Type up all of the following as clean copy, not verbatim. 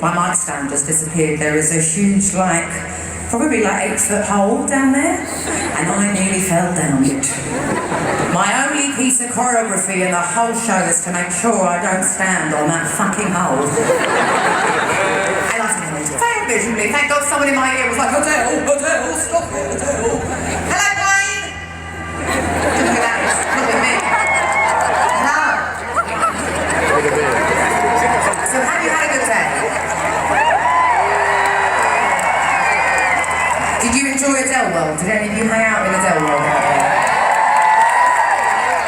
my mic stand just disappeared. There is a huge, probably 8-foot hole down there, and I nearly fell down it. My only piece of choreography in the whole show is to make sure I don't stand on that fucking hole. And I failed miserably. Thank God someone in my ear was like, Adele, stop it, Adele. Hello, Wayne! Look at that, it's not with me. Hello. So have you had a good day? Did you enjoy Adele World? Did any of you hang out in Adele World out there?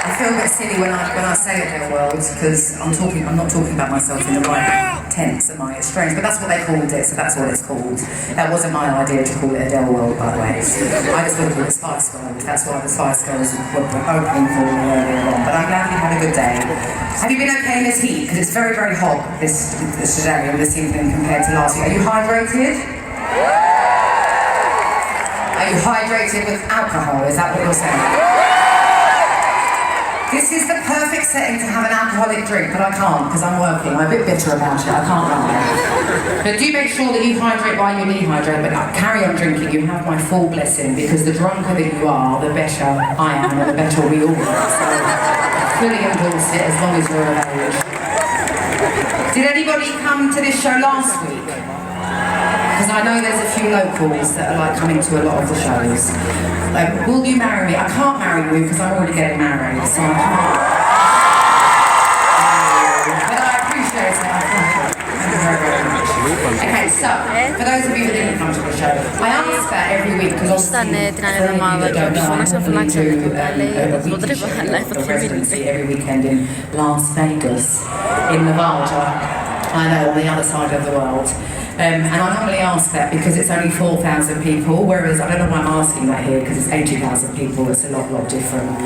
I feel a bit silly when I say Adele World because I'm not talking about myself in the right tense, am I? It's strange, but that's what they called it, so that's what it's called. That wasn't my idea to call it Adele World, by the way. I just want to call it Spice World. That's why the Spice Girls were opening for earlier on. But I'm glad you had a good day. Have you been okay in this heat? Because it's very, very hot this today and this evening compared to last week. Are you hydrated? Are you hydrated with alcohol? Is that what you're saying? This is the perfect setting to have an alcoholic drink, but I can't because I'm working. I'm a bit bitter about it, I can't lie. But do make sure that you hydrate while you dehydrate, but carry on drinking. You have my full blessing because the drunker that you are, the better I am and the better we all are. So I fully endorse it as long as you're of age. Did anybody come to this show last week? Because I know there's a few locals that are coming to a lot of the shows. Will you marry me? I can't marry you because I'm already getting married, so I can't. But I appreciate it. Thank you very, very much. Okay, so for those of you that didn't come to the show, I ask that every week because obviously for any of you that don't know, I'm coming to a residency every weekend in Las Vegas, in Nevada. I know, on the other side of the world. And I normally ask that because it's only 4,000 people, whereas I don't know why I'm asking that here because it's 80,000 people, it's a lot different.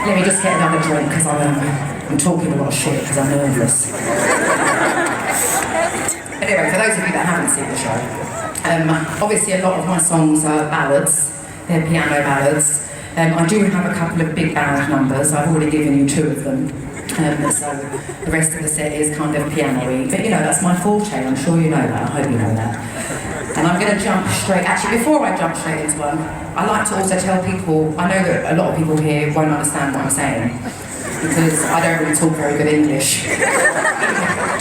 Let me just get another drink because I'm talking a lot of shit because I'm nervous. Anyway, for those of you that haven't seen the show, obviously a lot of my songs are ballads, they're piano ballads. I do have a couple of big ballad numbers, I've already given you 2 of them. So the rest of the set is kind of piano-y, but that's my forte, I'm sure you know that, I hope you know that. And I'm going to jump straight, actually before I jump straight into one, I like to also tell people, I know that a lot of people here won't understand what I'm saying, because I don't really talk very good English,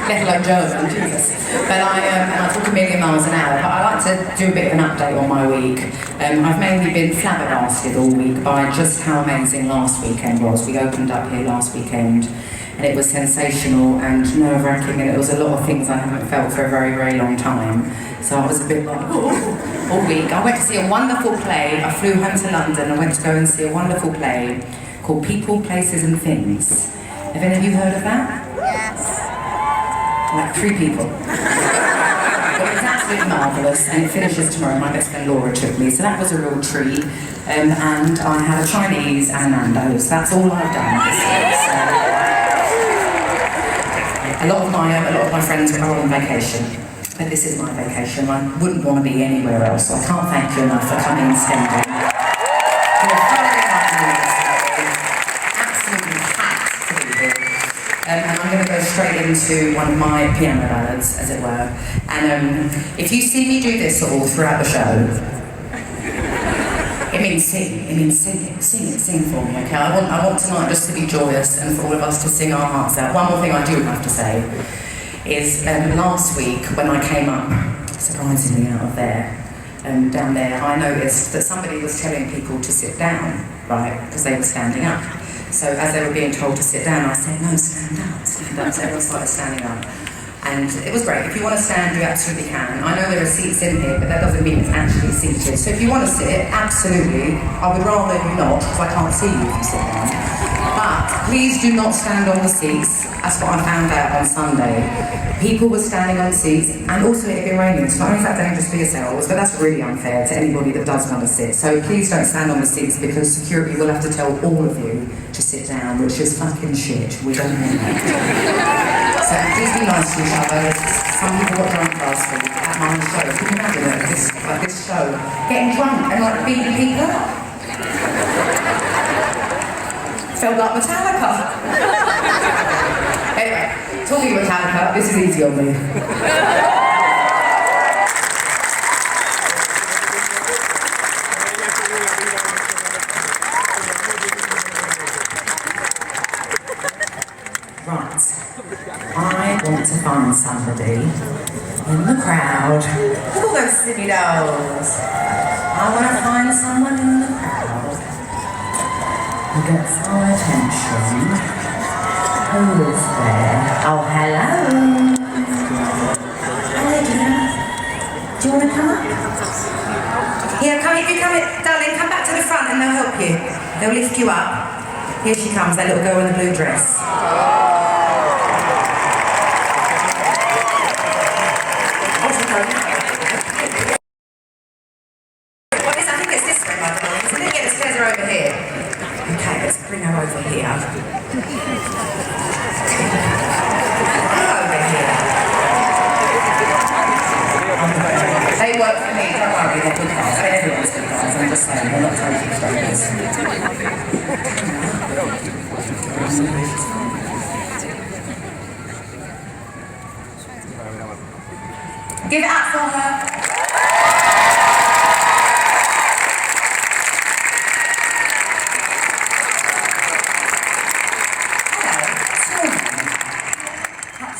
let alone German, Jesus. But I talk a million miles an hour, but I like to do a bit of an update on my week. I've mainly been flabbergasted all week by just how amazing last weekend was. We opened up here last weekend and it was sensational and nerve-wracking, and it was a lot of things I haven't felt for a very, very long time. So I was a bit like, all week. I went to see a wonderful play. I flew home to London and went to go and see a wonderful play called People, Places and Things. Have any of you heard of that? Yes. 3 people. But it's absolutely marvellous, and it finishes tomorrow. My best friend Laura took me, so that was a real treat. And I had a Chinese and Nando's. That's all I've done this year. So, a lot of my friends are on vacation, but this is my vacation. I wouldn't want to be anywhere else, so I can't thank you enough for coming and spending. And I'm going to go straight into one of my piano ballads, as it were. And if you see me do this all throughout the show, it means sing. It means sing for me, okay? I want tonight just to be joyous and for all of us to sing our hearts out. One more thing I do have to say is last week when I came up, surprisingly out of there, down there, I noticed that somebody was telling people to sit down, right? Because they were standing up. So as they were being told to sit down, I said, no, stand up. So everyone started standing up. And it was great. If you want to stand, you absolutely can. I know there are seats in here, but that doesn't mean it's actually seated. So if you want to sit, absolutely. I would rather you not, because I can't see you if you sit down. But please do not stand on the seats. That's what I found out on Sunday. People were standing on seats, and also it had been raining, so not only is that dangerous for yourselves, but that's really unfair to anybody that does want to sit. So please don't stand on the seats, because security will have to tell all of you to sit down, which is fucking shit. We don't want that. So please be nice to each other. Some people got drunk last week at my show. Can you imagine it? This show, getting drunk and beating people up. Felt like Metallica. Anyway, talking of Metallica, this is easy on me. those silly dolls. I want to find someone in the crowd who gets our attention. Who is there? Oh, hello. Hello, dear. Do you want to come up? Here, come, if you come, darling, come back to the front and they'll help you. They'll lift you up. Here she comes, that little girl in the blue dress. What is, I think it's this way, by the way. So let me get the stairs are over here. Okay, let's bring her over here. Over here. They work for me, don't worry, they're good guys. I mean, everyone's good guys, I'm just saying, they're not totally strangers. Give it up for her.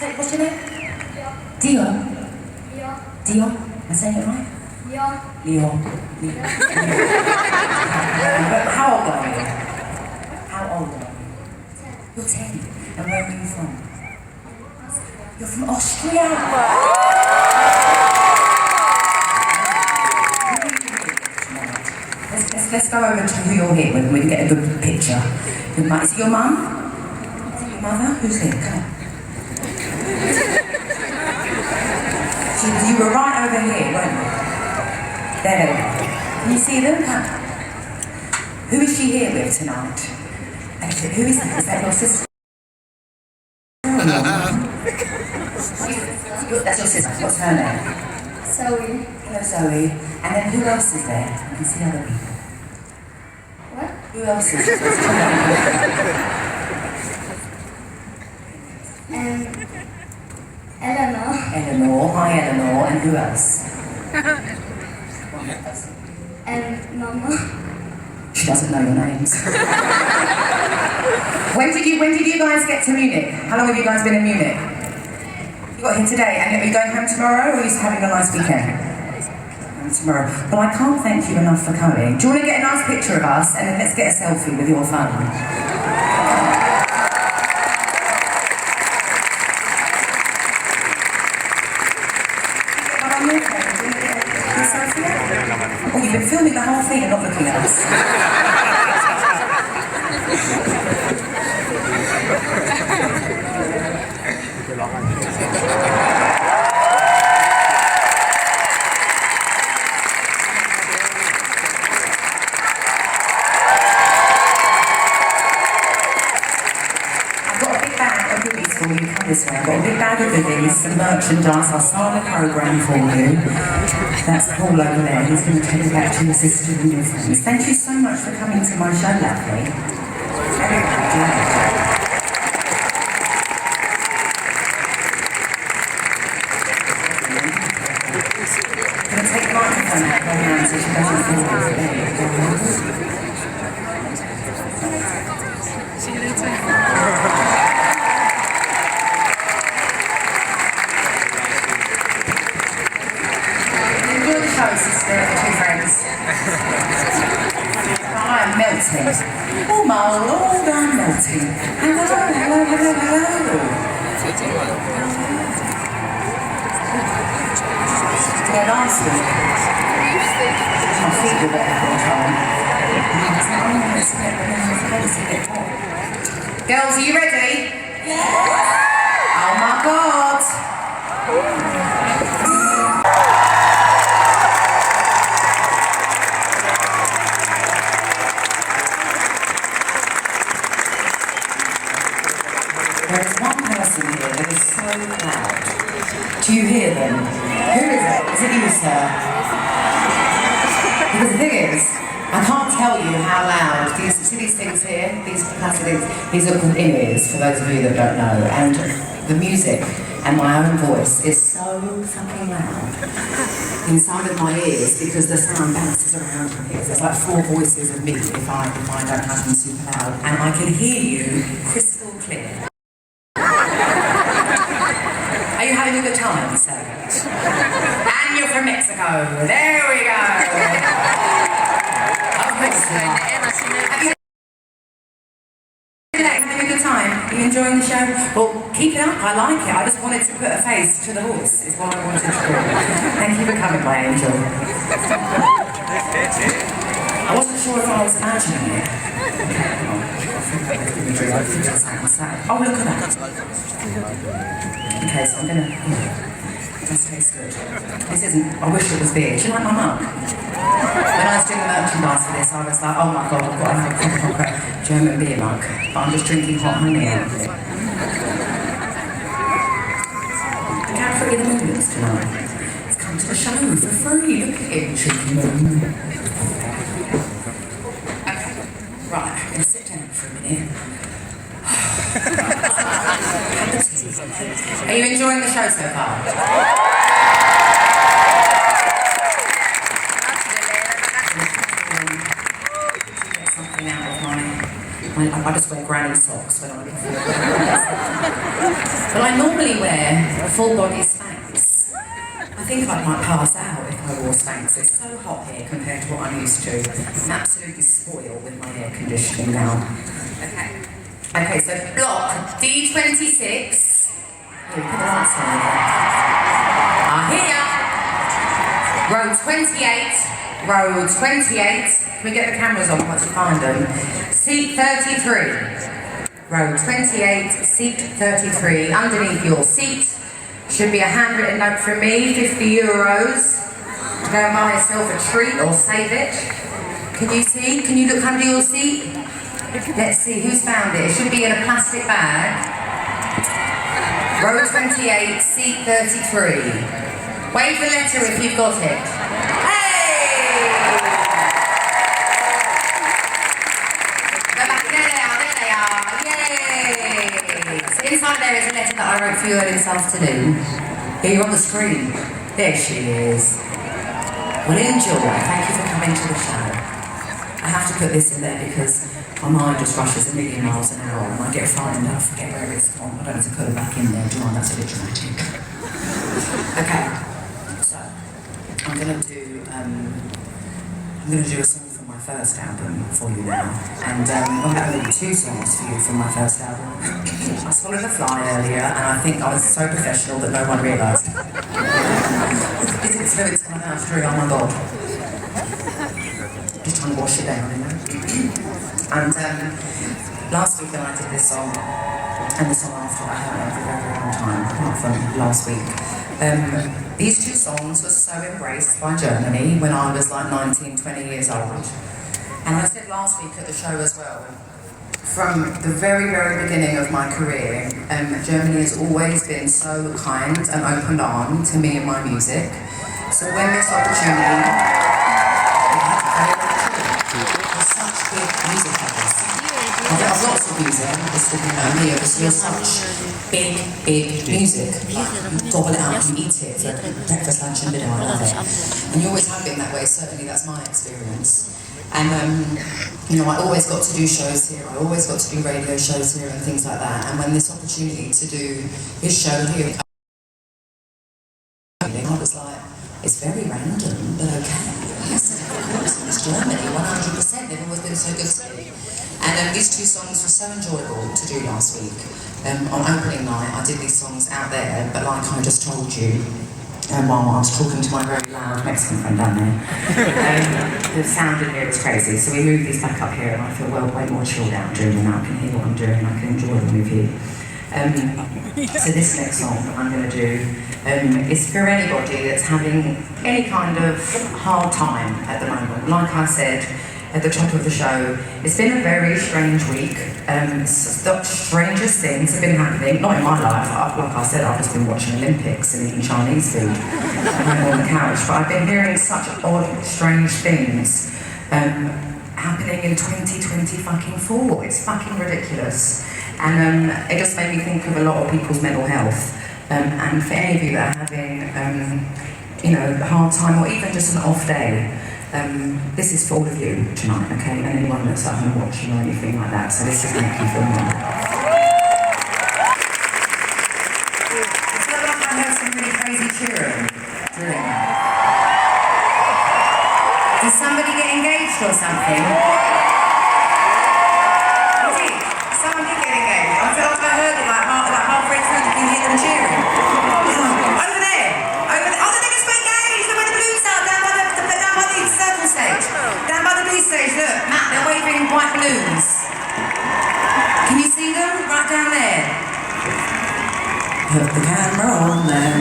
Hello, what's your name? Dion. Dion. Dion. Am I saying it right? Leon. Leon. How old are you? How old are you? 10. You're 10. And where are you from? You're from Austria. Let's go over to who you're here with and we can get a good picture. Is it your mum? Is it your mother? Who's here? Come on. You were right over here, weren't you? There they are. Can you see them? Come. Who is she here with tonight? Who is that? Is that your sister? That's your sister. What's her name? Zoe. Hello, Zoe. And then who else is there? I can see other people. What? Who else is there? Eleanor. Eleanor. Hi, Eleanor. And who else? Mama. She doesn't know your names. When did you guys get to Munich? How long have you guys been in Munich? You got here today, and are you going home tomorrow, or are you just having a nice weekend? Tomorrow. Well, I can't thank you enough for coming. Do you want to get a nice picture of us, and then let's get a selfie with your phone? Oh, you've been filming the whole thing and not looking at us. This way. I've got a big bag of goodies, some merchandise, I'll start a programme for you. That's Paul over there, he's going to take you back to your sister and your friends. Thank you so much for coming to my show, lovely. Very glad. I'm going to take the microphone out of her hand so she doesn't feel it. See you later. Sister, the two friends. I am melting. Oh my lord, I'm melting. Hello, hello, hello, hello. Yeah, last week. My feet were wet the whole time. Girls, are you ready? Yeah. Oh my god. There is one person here that is so loud. Do you hear them? Who is it? Is it you, sir? Because the thing is, I can't tell you how loud see these things here, these capacities, these are called in-ears for those of you that don't know, and the music and my own voice is so fucking loud inside of my ears because the sound bounces around my ears. There's like 4 voices of me if I don't have them super loud, and I can hear you crystal clear. Are you having a good time, sir? And you're from Mexico. There we go. Of course. Having a good time? Are you enjoying the show? Well, keep it up. I like it. I just wanted to put a face to the horse. Is what I wanted to do. Thank you for coming, my angel. I wasn't sure if I was imagining it. Oh, look at that. Okay, so I'm gonna. This tastes good. This isn't. I wish it was beer. Do you like my mug? When I was doing the merchandise for this, I was like, oh my god, I've got to have a proper German beer mug. But I'm just drinking hot honey out of it. Look how pretty the moon looks tonight. It's come to the show for free. Look at it, cheeky moon. Okay, right, I'm going to sit down for a minute. Are you enjoying the show so far? Something out of I just wear granny socks when I'm before. But I normally wear full body Spanx. I think I might pass out if I wore Spanx. It's so hot here compared to what I'm used to. I'm absolutely spoiled with my air conditioning now. Okay, so block D26. Put the lights on. Here. Row 28. Row 28. Can we get the cameras on once you find them? Seat 33. Row 28, seat 33. Underneath your seat should be a handwritten note from me, €50. Go and buy yourself a treat or save it. Can you see? Can you look under your seat? Let's see, who's found it? It should be in a plastic bag. Row 28, seat 33. Wave the letter if you've got it. Hey! Go back, there they are, yay! So inside there is a letter that I wrote for you earlier this afternoon. Here you're on the screen. There she is. Well, enjoy. Thank you for coming to the show. I have to put this in there because my mind just rushes a million miles an hour and I get frightened and I forget where it's gone. I don't have to put it back in there, do I? That's a bit dramatic. Okay, so I'm gonna do a song from my first album for you now. And I'm gonna do 2 songs for you from my first album. I swallowed a fly earlier and I think I was so professional that no one realised. Is it fluids coming out through? Oh my god. Just trying to wash it down, you know? And last week when I did this song, and the song after, I haven't for a very, very long time, apart from last week. These 2 songs were so embraced by Germany when I was like 19, 20 years old. And I said last week at the show as well, from the very, very beginning of my career, Germany has always been so kind and open-armed to me and my music. So when this opportunity, there's such good music lovers. I've lots of music, just to know me, because you're such big music. Like, you gobble it up, you eat it for breakfast, lunch and dinner, I love it. And you always have been that way, certainly that's my experience. And you know, I always got to do shows here, I always got to do radio shows here and things like that. And when this opportunity to do this show here, I was like, it's very random, but okay. Yes, of course, it's Germany, 100%, they've always been so good to me. And these 2 songs were so enjoyable to do last week. On opening night, I did these songs out there, but like I just told you, while I was talking to my very loud Mexican friend down there, the sound in here is crazy. So we moved these back up here, and I feel way more chilled out during the night. I can hear what I'm doing, I can enjoy them with you. So this next song that I'm going to do is for anybody that's having any kind of hard time at the moment. Like I said at the top of the show, it's been a very strange week. The strangest things have been happening, not in my life. Like I said, I've just been watching Olympics and eating Chinese food on the couch, but I've been hearing such odd, strange things happening in 2024. It's fucking ridiculous. And it just made me think of a lot of people's mental health. And for any of you that are having, you know, a hard time or even just an off day, this is for all of you tonight, okay? And anyone that's at home watching or anything like that. So this is thank you for me. It's not like I heard some really crazy cheering during that. Did somebody get engaged or something? Someone did get engaged. I feel like I heard it like halfway through, you can hear them cheering. Over there! Over there! Oh, the niggas got engaged! They're with the balloons out down by the circle stage. Down by the police stage, look, Matt, they're waving white balloons. Can you see them? Right down there. Put the camera on them.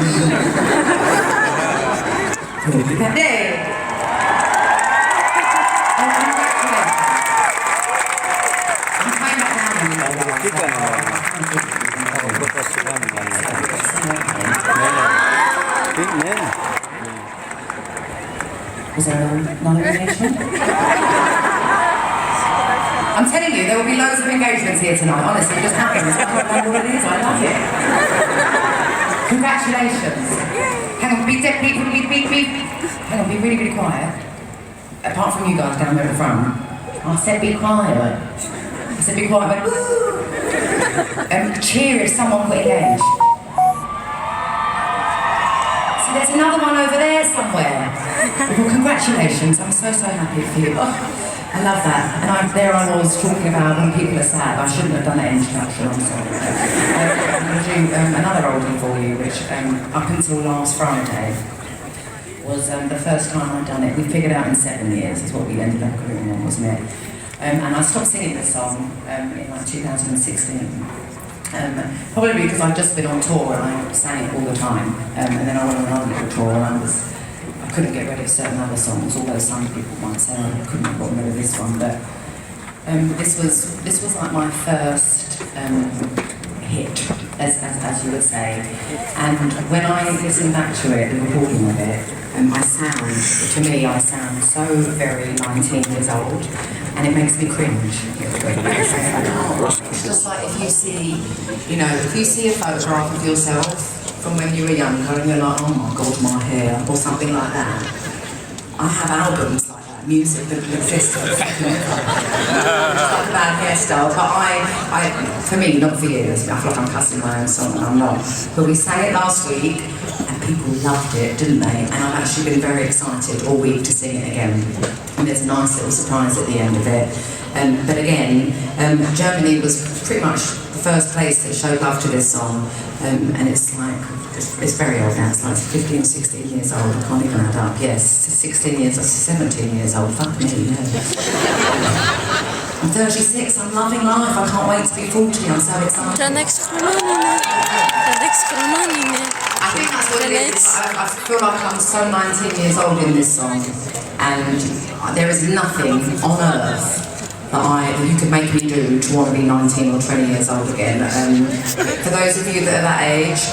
Put the camera there. Was there another engagement? I'm telling you, there will be loads of engagements here tonight. Honestly, it just happens. I don't know what it is. I love it. Congratulations. Hang on, hang on, be really, really quiet. Apart from you guys down there at the front. I said be quiet. I said be quiet. I went, woo! Cheer if someone got engaged. So there's another one over there somewhere. Well, congratulations. I'm so happy for you. Oh. I love that, and there I was talking about when people are sad. I shouldn't have done that introduction, I'm sorry. I'm going to do another oldie for you, which up until last Friday was the first time I'd done it. We figured out in 7 years is what we ended up agreeing on, wasn't it? And I stopped singing this song in like 2016. Probably because I'd just been on tour and I sang it all the time, and then I went on another little tour and I couldn't get rid of certain other songs, although some people might say I couldn't have gotten rid of this one, but this was like my first hit, as you would say. And when I listen back to it, the recording of it, to me I sound so very 19 years old, and it makes me cringe. It's just like if you see a photograph of yourself from when you were younger and you're like, oh my god, my hair, or something like that. I have albums like that, music that exists for like a bad hairstyle, but for me, not for you, I feel like I'm cussing my own song and I'm not. But we sang it last week and people loved it, didn't they? And I've actually been very excited all week to sing it again. And there's a nice little surprise at the end of it. But again, Germany was pretty much the first place that showed love to this song, and it's like, it's very old now, it's like 15 or 16 years old, I can't even add up, yes, 16 years, 17 years old, fuck me, no. I'm 36, I'm loving life, I can't wait to be 40, I'm so excited. I think that's what it is. I feel like I'm so 19 years old in this song, and there is nothing on earth that you could make me do to want to be 19 or 20 years old again. For those of you that are that age,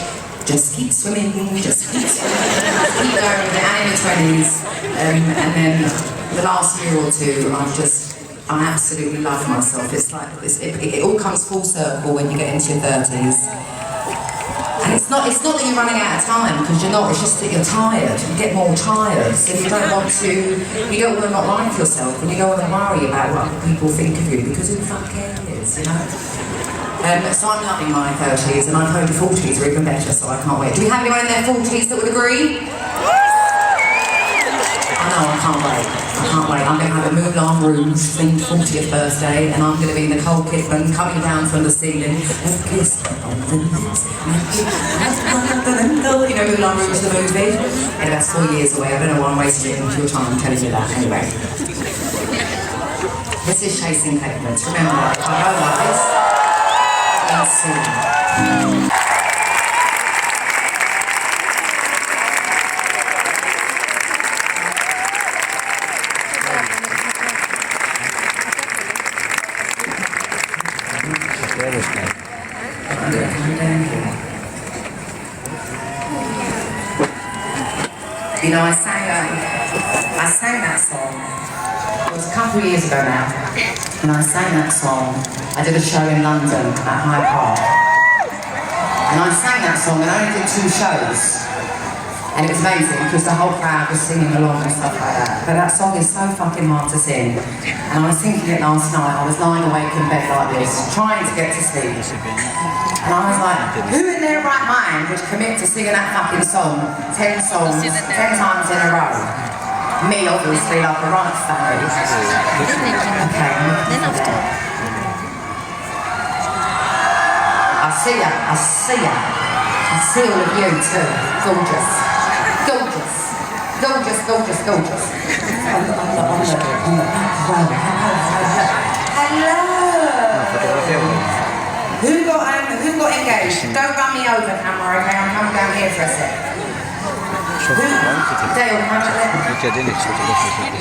just keep swimming, just keep going with it, and in your 20s. And then the last year or two, I absolutely love myself. It's like, it all comes full circle when you get into your 30s. And it's not that you're running out of time, because you're not, it's just that you're tired, you get more tired, so you don't want to not like yourself, and you don't want to worry about what people think of you, because who the fuck cares, you know? So I'm loving my 30s, and I hope the 40s are even better, so I can't wait. Do we have anyone in their 40s that would agree? I know, I can't wait. I can't wait. I'm going to have a Moulin Rouge themed 40th birthday, and I'm going to be Nicole Kidman coming down from the ceiling. And kiss on the lips. You know Moulin Rouge, the movie? And that's 4 years away. I don't know why I'm wasting your time telling you that. Anyway. This is Chasing Pavements. Remember, I go like this. And soon. You know, I sang that song, it was a couple of years ago now, and I sang that song. I did a show in London at Hyde Park, and I sang that song, and I only did 2 shows, and it was amazing because the whole crowd was singing along and stuff like that. But that song is so fucking hard to sing, and I was thinking it last night. I was lying awake in bed like this, trying to get to sleep. And I was like, who in their right mind would commit to singing that fucking song 10 times in a row? Me, obviously, like a right family. Okay. Then after. I see ya, I see ya. I see all of you too. Gorgeous. Gorgeous. Gorgeous, gorgeous, gorgeous. Hello. Who got engaged? Don't run me over, camera, okay? I'm coming down here for a sec. Dale, come over there.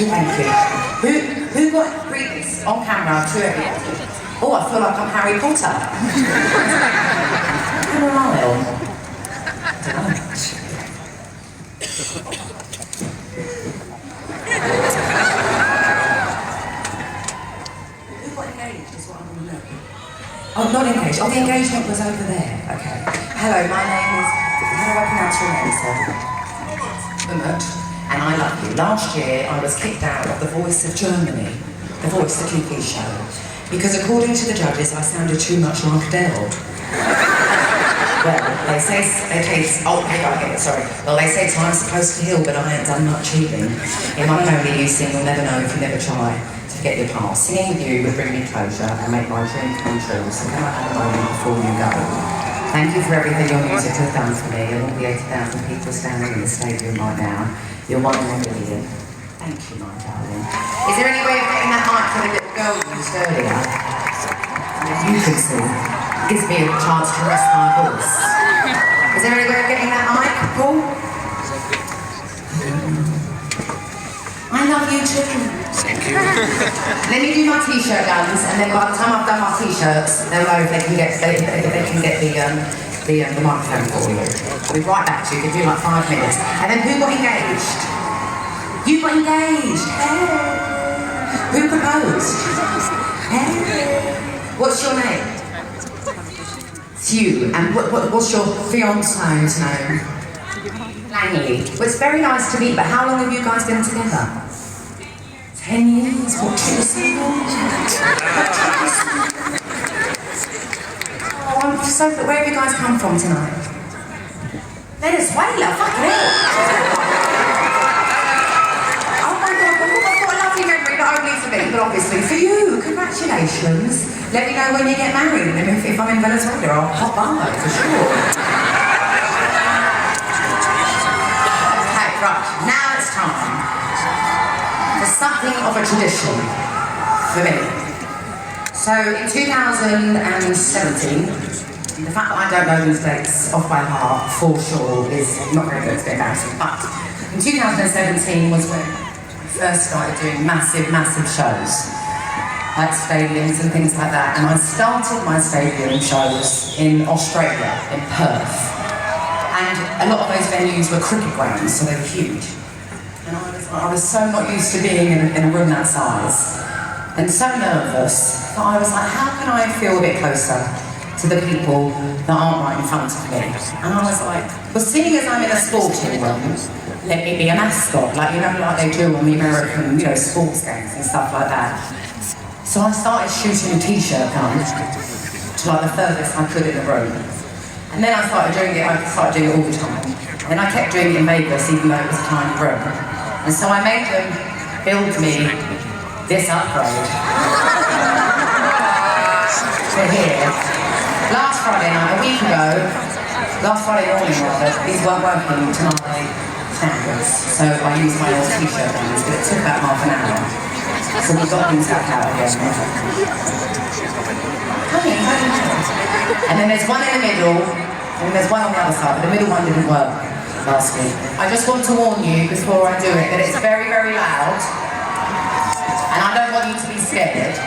Thank you. Who got greets on camera to everybody? Oh, I feel like I'm Harry Potter. Who am I on? I don't know. Who got engaged is what I want to know. Oh, not engaged. Oh, the engagement was over there. Okay. Hello, my name is... How do I pronounce your name, sir? Umut. And I love you. Last year, I was kicked out of The Voice of Germany. The Voice, the TV show. Because according to the judges, I sounded too much like Adele. Well, they say... Oh, hey, I get it, sorry. Well, they say time's supposed to heal, but I ain't done much healing. In my only you sing, you'll never know if you never try. Get your past. Singing with you would bring me closure and make my dream come true. So can I have a moment before you go? Thank you for everything your music has done for me and all the 80,000 people standing in the stadium right now. You're one in a million. Thank you, my darling. Is there any way of getting that mic for the little girl you used earlier? As you can see, it gives me a chance to rest my voice. Is there any way of getting that mic, Paul? I love you too. Thank you. Let me do my t-shirt guns, and then by the time I've done my t-shirts, they'll know if they can get the microphone for you. I'll be right back to you. You can do like 5 minutes. And then who got engaged? You got engaged. Hey. Who proposed? Hey. What's your name? It's you. And what's your fiance's name? Langley. Well, it's very nice to meet, but how long have you guys been together? 10 years? What took you so long? Oh, I'm so... Where have you guys come from tonight? Venezuela? Fucking hell! Oh my God, I've got a lovely memory, not only for me, but obviously for you. Congratulations. Let me know when you get married, and if I'm in Venezuela, I'll hop by, for sure. Okay, right, now it's time. There's something of a tradition for me. So in 2017, the fact that I don't know these dates off by heart for sure is not very good, it's a bit embarrassing. But in 2017 was when I first started doing massive, massive shows, like stadiums and things like that. And I started my stadium shows in Australia, in Perth. And a lot of those venues were cricket grounds, so they were huge. And I was so not used to being in a room that size, and so nervous, that I was like, how can I feel a bit closer to the people that aren't right in front of me? And I was like, well, seeing as I'm in a sporting room, let me be a mascot, like, you know, like they do on the American, you know, sports games and stuff like that. So I started shooting t-shirt guns to like the furthest I could in the room. And then I started doing it all the time. And I kept doing it in Vegas, even though it was a tiny room. And so I made them build me this upgrade. So here, last Friday night, a week ago, last Friday morning rather, these weren't working to my standards. So I used my old t-shirt ones, but it took about half an hour. So we got them stuck out again. And then there's one in the middle, and there's one on the other side, but the middle one didn't work last week. I just want to warn you before I do it that it's very, very loud, and I don't want you to be scared,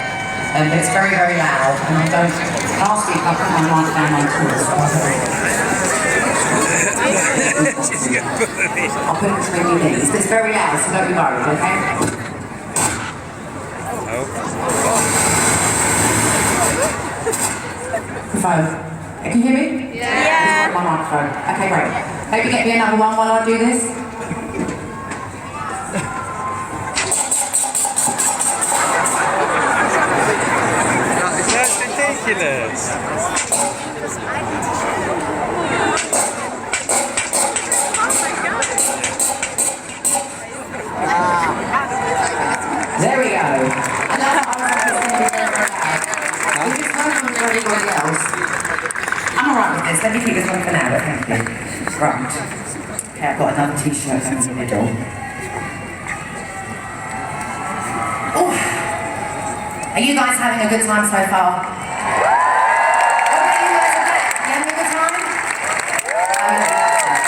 but it's very, very loud, and I don't... Last week I put my mic down on tour, so I'll put it between your knees, but it's very loud, so don't be worried, okay? Phone. Can you hear me? Yeah. My microphone. Okay, great. Maybe get me another one while I do this. That's ridiculous. Oh my God. this. Let me keep this one for now, but thank you. Right. Okay, I've got another t-shirt in the middle. Oh. Are you guys having a good time so far? Okay, you guys are back. You having a good time?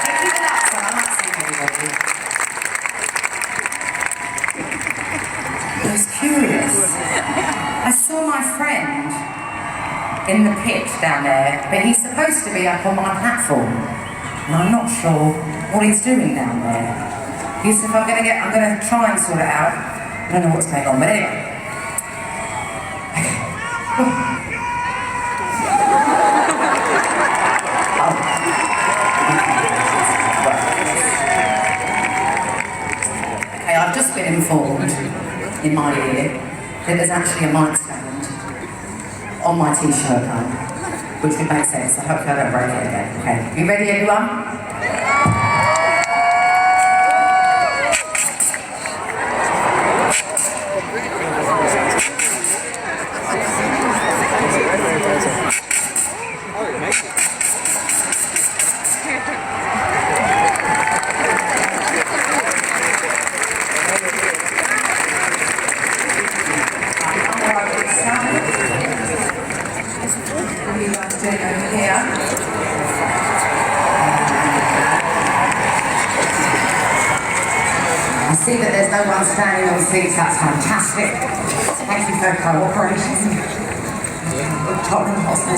Keep it up, so I'm not seeing everybody. I was curious. I saw my friend in the pit down there, but he's supposed to be up on my platform, and I'm not sure what he's doing down there. He said, I'm gonna try and sort it out. I don't know what's going on, but anyway. Okay, I've just been informed in my ear that there's actually a mic stand on my t-shirt now, which would make sense. I hope I don't break it again. Okay, you ready, everyone? I see that there's no one standing on seats, that's fantastic. Thank you for cooperation. Tottenham Hotspur.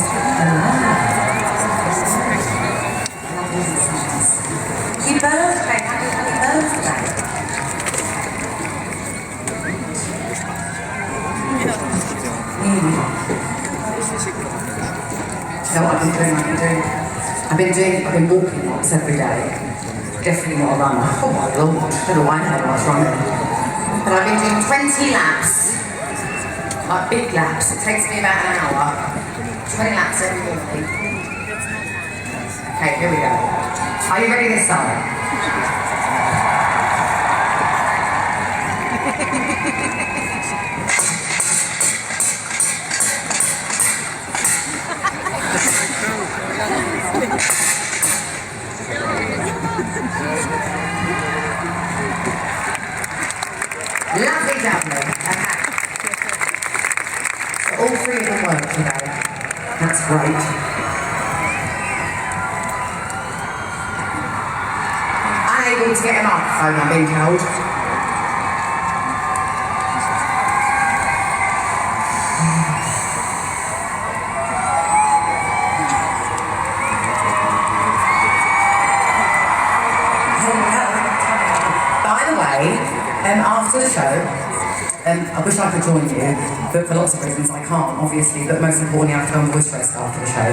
Happy birthday, happy birthday. You know what I've been doing? I've been walking lots every day. Definitely not a runner. Oh my lord, I don't know why I was running. But I've been doing 20 laps. Like big laps. It takes me about an hour. 20 laps every morning. Okay, here we go. Are you ready this time? Lovely, lovely. Okay. So all three of them work today. That's great. Unable to get a microphone, I'm being told. By the way, after the show, I wish I could join you, but for lots of reasons I can't, obviously, but most importantly I have to go on voice rest after the show.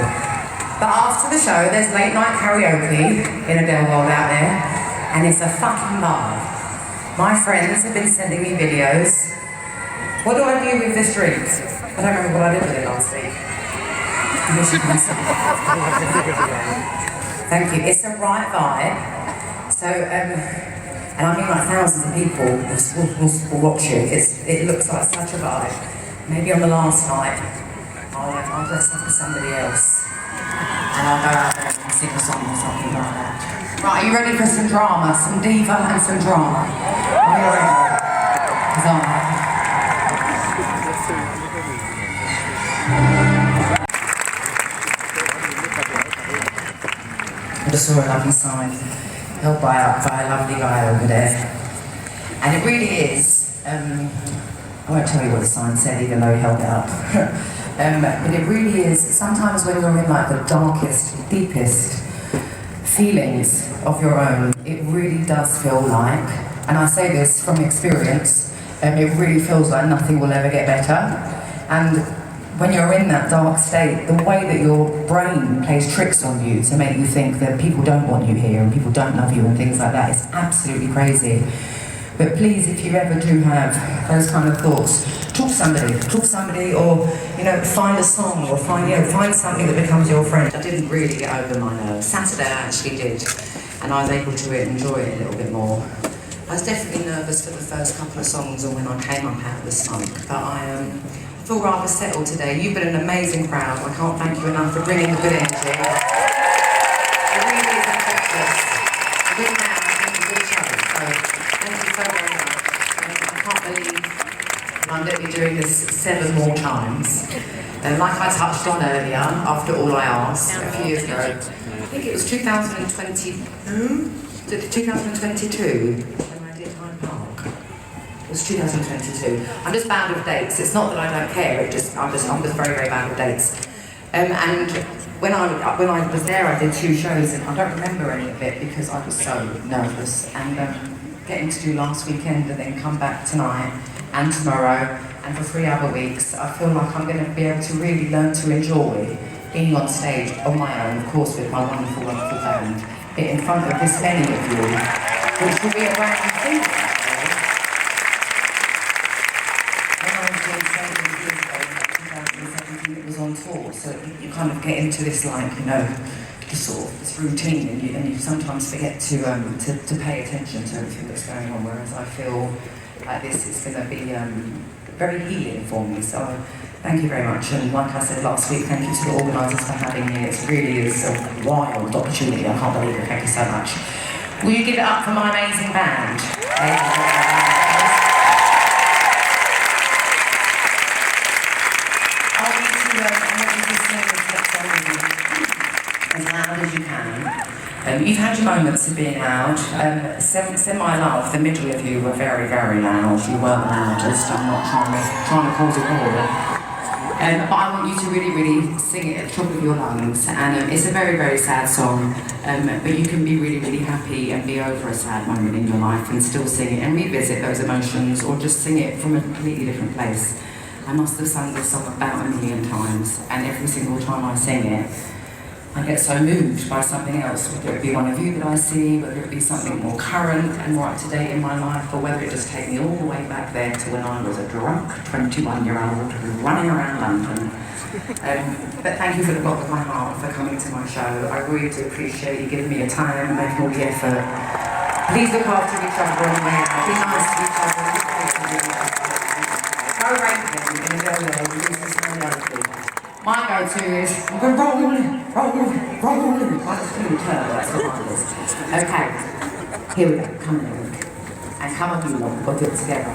But after the show, there's late night karaoke in Adele World out there, and it's a fucking bar. My friends have been sending me videos. What do I do with this drink? I don't remember what I did with it last week. Thank you. It's a right vibe. So, and I mean like thousands of people will watch it. It looks like such a vibe. Maybe on the last night, I'll dress up as somebody else. And I'll go out there and sing a song or something like that. Right, are you ready for some drama? Some diva and some drama? Are you ready? I just saw a lovely sign held by a lovely guy over there. And it really is, I won't tell you what the sign said even though he held it up. But it really is, sometimes when you're in like the darkest, deepest feelings of your own, it really does feel like, and I say this from experience, it really feels like nothing will ever get better. And when you're in that dark state, the way that your brain plays tricks on you to make you think that people don't want you here and people don't love you and things like that is absolutely crazy. But please, if you ever do have those kind of thoughts, talk to somebody, or find a song, or find something that becomes your friend. I didn't really get over my nerves. Saturday I actually did, and I was able to enjoy it a little bit more. I was definitely nervous for the first couple of songs or when I came up out of the smoke, but I feel rather settled today. You've been an amazing crowd. I can't thank you enough for bringing the good energy. believe I'm going to be doing this 7 more times. And like I touched on earlier, after all I asked, a few years ago, I think it was 2022, when I did Hyde Park. It was 2022. I'm just bad with dates. It's not that I don't care, I'm just very, very bad with dates. And when I was there, I did 2 shows, and I don't remember any of it because I was so nervous. And getting to do last weekend and then come back tonight and tomorrow and for 3 other weeks, I feel like I'm going to be able to really learn to enjoy being on stage on my own, of course with my wonderful, wonderful band, but in front of this many of you, which will be a brand new thing. When I was doing Saving years ago, in 2017, it was on tour, so you kind of get into this, like, you know, this routine, and you sometimes forget to pay attention to everything that's going on, whereas I feel like this is going to be very healing for me. So thank you very much, and like I said last week, thank you to the organisers for having me. It really is a wild opportunity, I can't believe it, thank you so much. Will you give it up for my amazing band? I want you to sing this next song as loud as you can. You've had your moments of being loud. Semi-love, the middle of you were very, very loud. You weren't loudest. I'm not trying to cause a war. But I want you to really, really sing it at the top of your lungs. And it's a very, very sad song. But you can be really, really happy and be over a sad moment in your life and still sing it and revisit those emotions, or just sing it from a completely different place. I must have sung this song about 1 million times, and every single time I sing it, I get so moved by something else, whether it be one of you that I see, whether it be something more current and more up to date in my life, or whether it just take me all the way back there to when I was a drunk 21-year-old running around London. But thank you for the bottom of my heart for coming to my show. I really do appreciate you giving me your time and making all the effort. Please look after each other on the way out. Be nice to each other. Go ranking, we're going to go there. This is my melody. My go-to is roll. I just couldn't tell, that's what mine is. Okay, here we go, come on, and come on, you lot, we'll do it together.